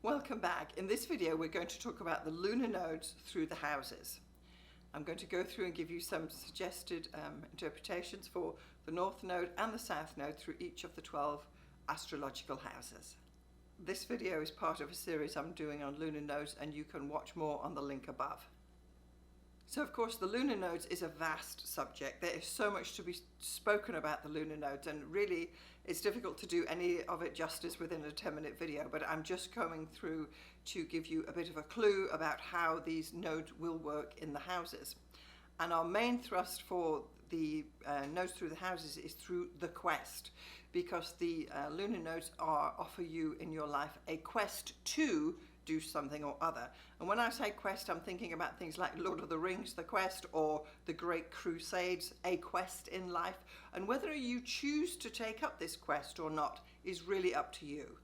Welcome back. In this video we're going to talk about the lunar nodes through the houses. I'm going to go through and give you some suggested interpretations for the North Node and the South Node through each of the 12 astrological houses. This video is part of a series I'm doing on lunar nodes, and you can watch more on the link above. So of course the lunar nodes is a vast subject. There is so much to be spoken about the lunar nodes, and really it's difficult to do any of it justice within a 10-minute video, but I'm just going through to give you a bit of a clue about how these nodes will work in the houses. And our main thrust for the nodes through the houses is through the quest, because the lunar nodes offer you in your life a quest to do something or other. And when I say quest, I'm thinking about things like Lord of the Rings, the quest, or the Great Crusades, a quest in life. And whether you choose to take up this quest or not is really up to you.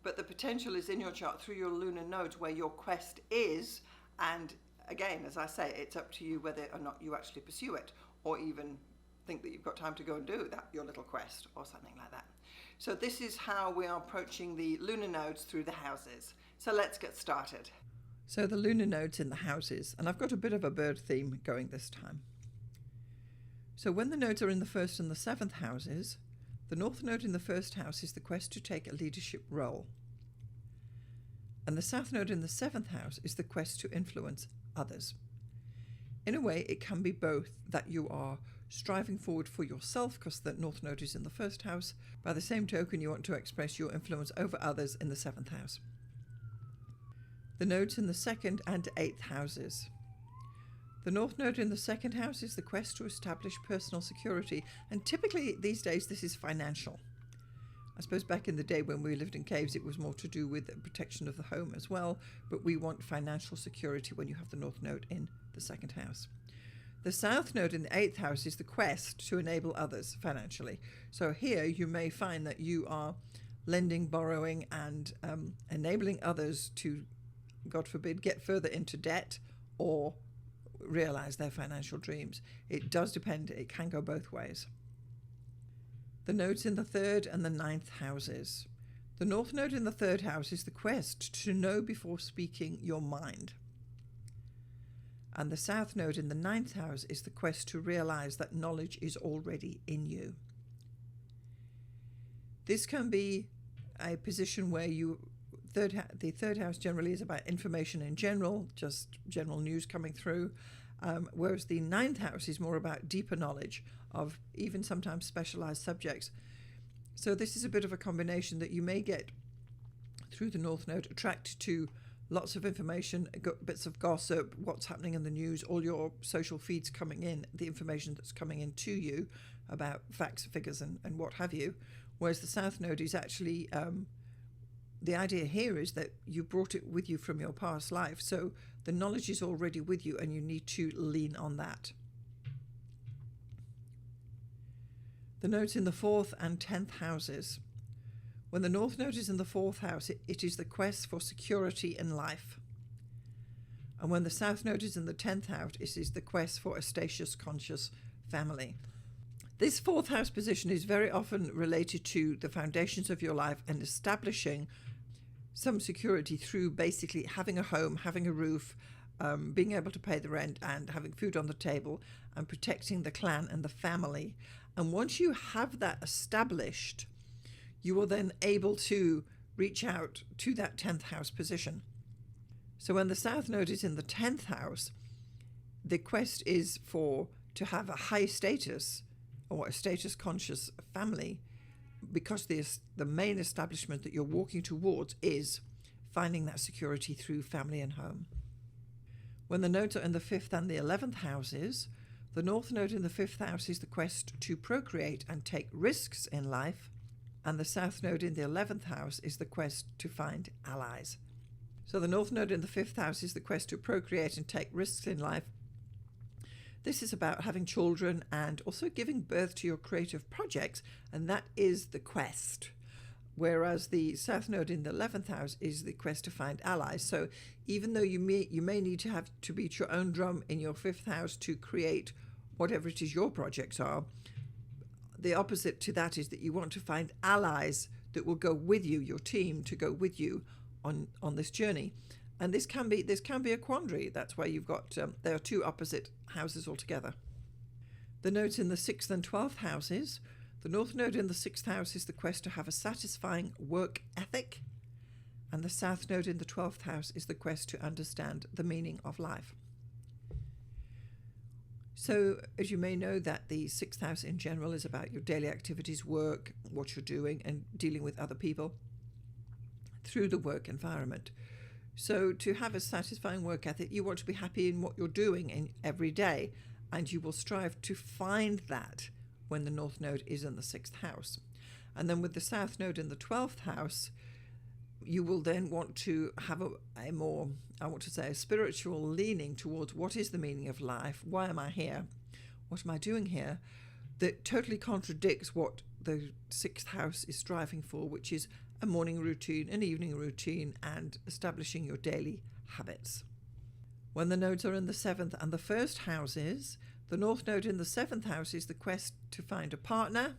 But the potential is in your chart through your lunar nodes where your quest is, and again, as I say, it's up to you whether or not you actually pursue it, or even think that you've got time to go and do that, your little quest or something like that. So this is how we are approaching the lunar nodes through the houses. So let's get started. So the lunar nodes in the houses, and I've got a bit of a bird theme going this time. So when the nodes are in the first and the seventh houses, the North Node in the first house is the quest to take a leadership role. And the South Node in the seventh house is the quest to influence others. In a way, it can be both, that you are striving forward for yourself because the North Node is in the first house. By the same token, you want to express your influence over others in the seventh house. The nodes in the second and eighth houses. The North Node in the second house is the quest to establish personal security, and typically these days this is financial. I suppose back in the day when we lived in caves it was more to do with the protection of the home as well, but we want financial security when you have the North Node in the second house. The South Node in the eighth house is the quest to enable others financially. So here you may find that you are lending, borrowing, and enabling others to, God forbid, get further into debt or realize their financial dreams. It does depend. It can go both ways. The nodes in the third and the ninth houses. The North Node in the third house is the quest to know before speaking your mind. And the South Node in the ninth house is the quest to realize that knowledge is already in you. This can be a position where the third house generally is about information in general, just general news coming through, whereas the ninth house is more about deeper knowledge of even sometimes specialized subjects. So this is a bit of a combination that you may get through the North Node, attracted to lots of information, bits of gossip, what's happening in the news, all your social feeds coming in, the information that's coming in to you about facts, figures, and what have you. Whereas the South Node is actually, the idea here is that you brought it with you from your past life. So the knowledge is already with you and you need to lean on that. The nodes in the fourth and 10th houses. When the North Node is in the fourth house, it is the quest for security in life. And when the South Node is in the 10th house, it is the quest for a spacious, conscious family. This fourth house position is very often related to the foundations of your life and establishing some security through basically having a home, having a roof, being able to pay the rent and having food on the table and protecting the clan and the family. And once you have that established, you are then able to reach out to that 10th house position. So when the South Node is in the 10th house, the quest is to have a high status or a status conscious family, because the main establishment that you're walking towards is finding that security through family and home. When the nodes are in the 5th and the 11th houses, the North Node in the 5th house is the quest to procreate and take risks in life, and the South Node in the 11th house is the quest to find allies. So the North Node in the 5th house is the quest to procreate and take risks in life. This is about having children and also giving birth to your creative projects, and that is the quest. Whereas the South Node in the 11th house is the quest to find allies. So even though you may need to have to beat your own drum in your 5th house to create whatever it is your projects are, the opposite to that is that you want to find allies that will go with you, your team to go with you on this journey. And this can be a quandary. That's why you've got there are two opposite houses altogether. The nodes in the 6th and 12th houses. The North Node in the 6th house is the quest to have a satisfying work ethic, and the South Node in the 12th house is the quest to understand the meaning of life. So, as you may know, that the 6th house in general is about your daily activities, work, what you're doing, and dealing with other people through the work environment. So, to have a satisfying work ethic, you want to be happy in what you're doing in every day, and you will strive to find that when the North Node is in the 6th house. And then with the South Node in the 12th house, you will then want to have a more, I want to say, a spiritual leaning towards what is the meaning of life, why am I here, what am I doing here, that totally contradicts what the 6th house is striving for, which is a morning routine, an evening routine, and establishing your daily habits. When the nodes are in the 7th and the 1st houses, the North Node in the 7th house is the quest to find a partner,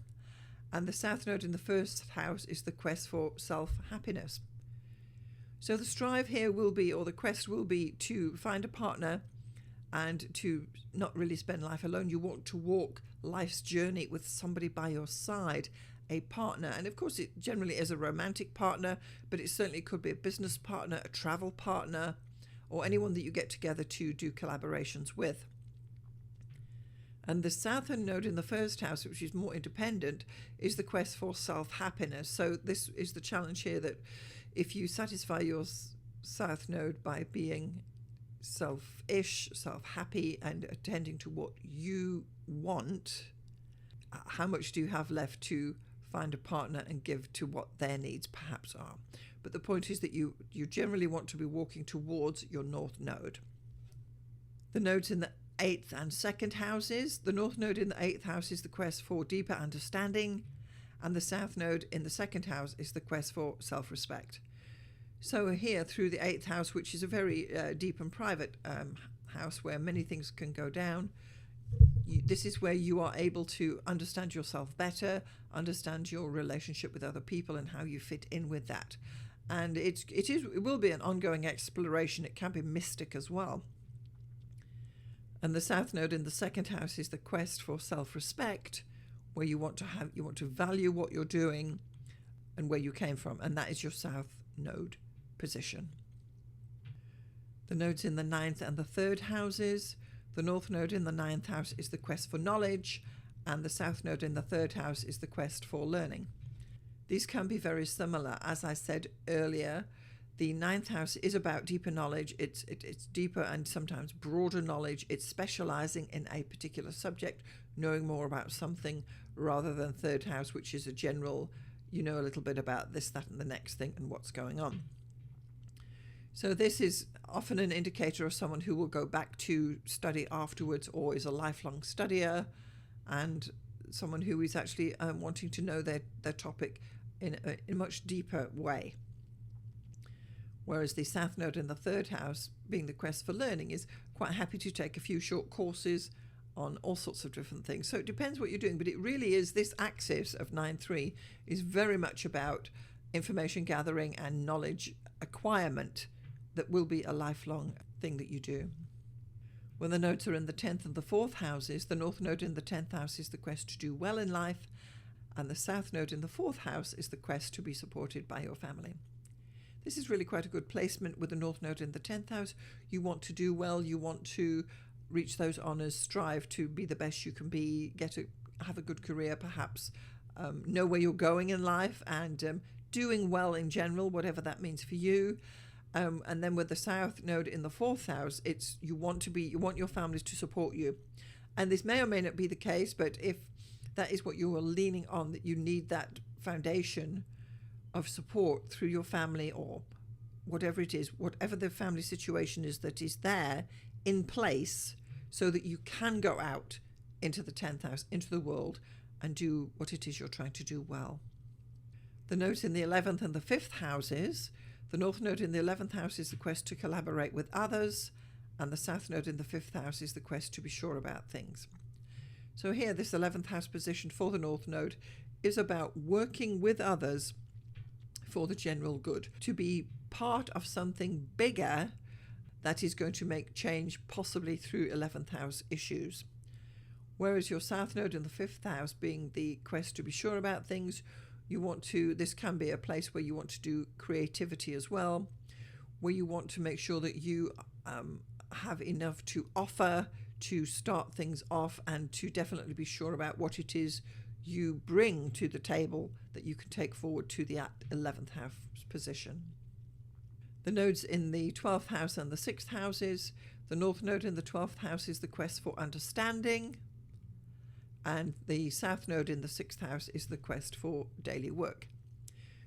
and the South Node in the 1st house is the quest for self-happiness. So the strive here will be, or the quest will be, to find a partner and to not really spend life alone. You want to walk life's journey with somebody by your side, a partner. And of course it generally is a romantic partner, but it certainly could be a business partner, a travel partner, or anyone that you get together to do collaborations with. And the Southern Node in the 1st house, which is more independent, is the quest for self-happiness. So this is the challenge here, that if you satisfy your South Node by being selfish, self-happy, and attending to what you want, how much do you have left to find a partner and give to what their needs perhaps are? But the point is that you generally want to be walking towards your North Node. The nodes in the 8th and 2nd houses. The North Node in the 8th house is the quest for deeper understanding, and the South Node in the 2nd house is the quest for self-respect. So here, through the 8th house, which is a very deep and private house where many things can go down, this is where you are able to understand yourself better, understand your relationship with other people and how you fit in with that. And it will be an ongoing exploration. It can be mystic as well. And the South Node in the 2nd house is the quest for self-respect, where you want to value what you're doing and where you came from, and that is your South Node position. The nodes in the 9th and the 3rd houses. The North Node in the 9th house is the quest for knowledge, and the South Node in the 3rd house is the quest for learning. These can be very similar. As I said earlier, the 9th house is about deeper knowledge. It's deeper and sometimes broader knowledge. It's specializing in a particular subject, knowing more about something, rather than 3rd house, which is a general, you know a little bit about this, that, and the next thing and what's going on. So this is often an indicator of someone who will go back to study afterwards, or is a lifelong studier, and someone who is actually wanting to know their topic in a much deeper way. Whereas the South Node in the 3rd house, being the quest for learning, is quite happy to take a few short courses on all sorts of different things. So it depends what you're doing, but it really is, this axis of 9-3 is very much about information gathering and knowledge acquirement that will be a lifelong thing that you do. When the nodes are in the 10th and the 4th houses, the North Node in the 10th house is the quest to do well in life, and the South Node in the 4th house is the quest to be supported by your family. This is really quite a good placement with the North Node in the 10th house. You want to do well, you want to reach those honours, strive to be the best you can be, have a good career perhaps, know where you're going in life, and doing well in general, whatever that means for you. And then with the South Node in the 4th house, it's you want your families to support you. And this may or may not be the case, but if that is what you are leaning on, that you need that foundation of support through your family, or whatever it is, whatever the family situation is that is there in place, so that you can go out into the 10th house, into the world, and do what it is you're trying to do well. The nodes in the 11th and the 5th houses. The North Node in the 11th house is the quest to collaborate with others, and the South Node in the 5th house is the quest to be sure about things. So here, this 11th house position for the North Node is about working with others for the general good, to be part of something bigger that is going to make change, possibly through 11th house issues. Whereas your South Node in the 5th house being the quest to be sure about things, this can be a place where you want to do creativity as well, where you want to make sure that you have enough to offer to start things off, and to definitely be sure about what it is you bring to the table that you can take forward to the 11th house position. The nodes in the 12th house and the 6th houses. The North Node in the 12th house is the quest for understanding, and the South Node in the 6th house is the quest for daily work.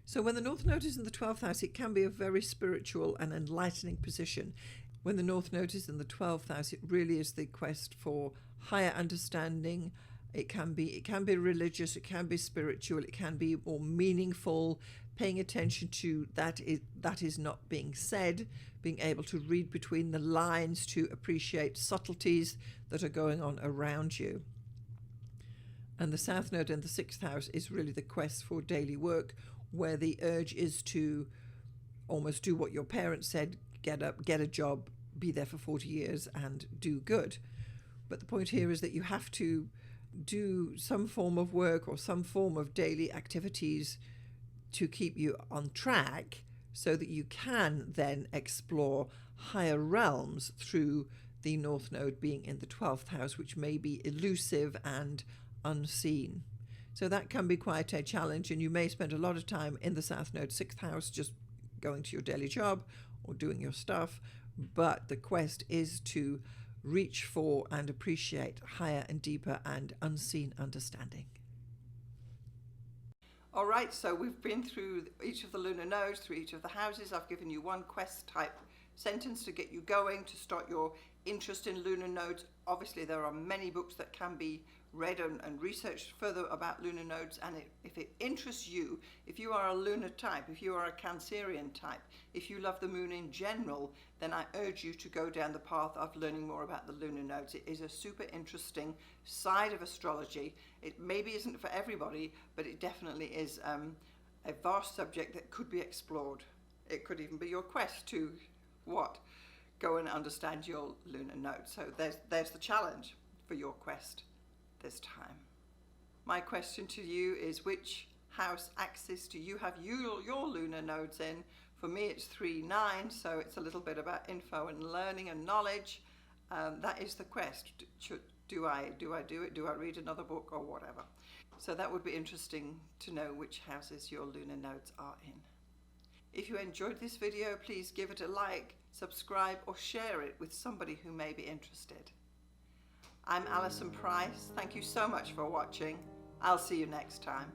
So when the North Node is in the 12th house, it can be a very spiritual and enlightening position. When the North Node is in the 12th house, it really is the quest for higher understanding. It can be religious, it can be spiritual, it can be more meaningful, paying attention to that is not being said, being able to read between the lines to appreciate subtleties that are going on around you. And the South Node in the 6th house is really the quest for daily work, where the urge is to almost do what your parents said: get up, get a job, be there for 40 years and do good. But the point here is that you have to do some form of work or some form of daily activities to keep you on track, so that you can then explore higher realms through the North Node being in the 12th house, which may be elusive and unseen. So that can be quite a challenge, and you may spend a lot of time in the South Node 6th house just going to your daily job or doing your stuff, but the quest is to reach for and appreciate higher and deeper and unseen understanding. All right, so we've been through each of the lunar nodes, through each of the houses. I've given you one quest type sentence to get you going, to start your interest in lunar nodes. Obviously, there are many books that can be read and researched further about lunar nodes, and if it interests you, if you are a lunar type, if you are a Cancerian type, if you love the moon in general, then I urge you to go down the path of learning more about the lunar nodes. It is a super interesting side of astrology. It maybe isn't for everybody, but it definitely is a vast subject that could be explored. It could even be your quest to go and understand your lunar node. So there's the challenge for your quest this time. My question to you is, which house axis do you have your lunar nodes in? For me, it's 3-9, so it's a little bit about info and learning and knowledge. That is the quest. Do I do it? Do I read another book or whatever? So that would be interesting to know which houses your lunar nodes are in. If you enjoyed this video, please give it a like, subscribe, or share it with somebody who may be interested. I'm Alison Price. Thank you so much for watching. I'll see you next time.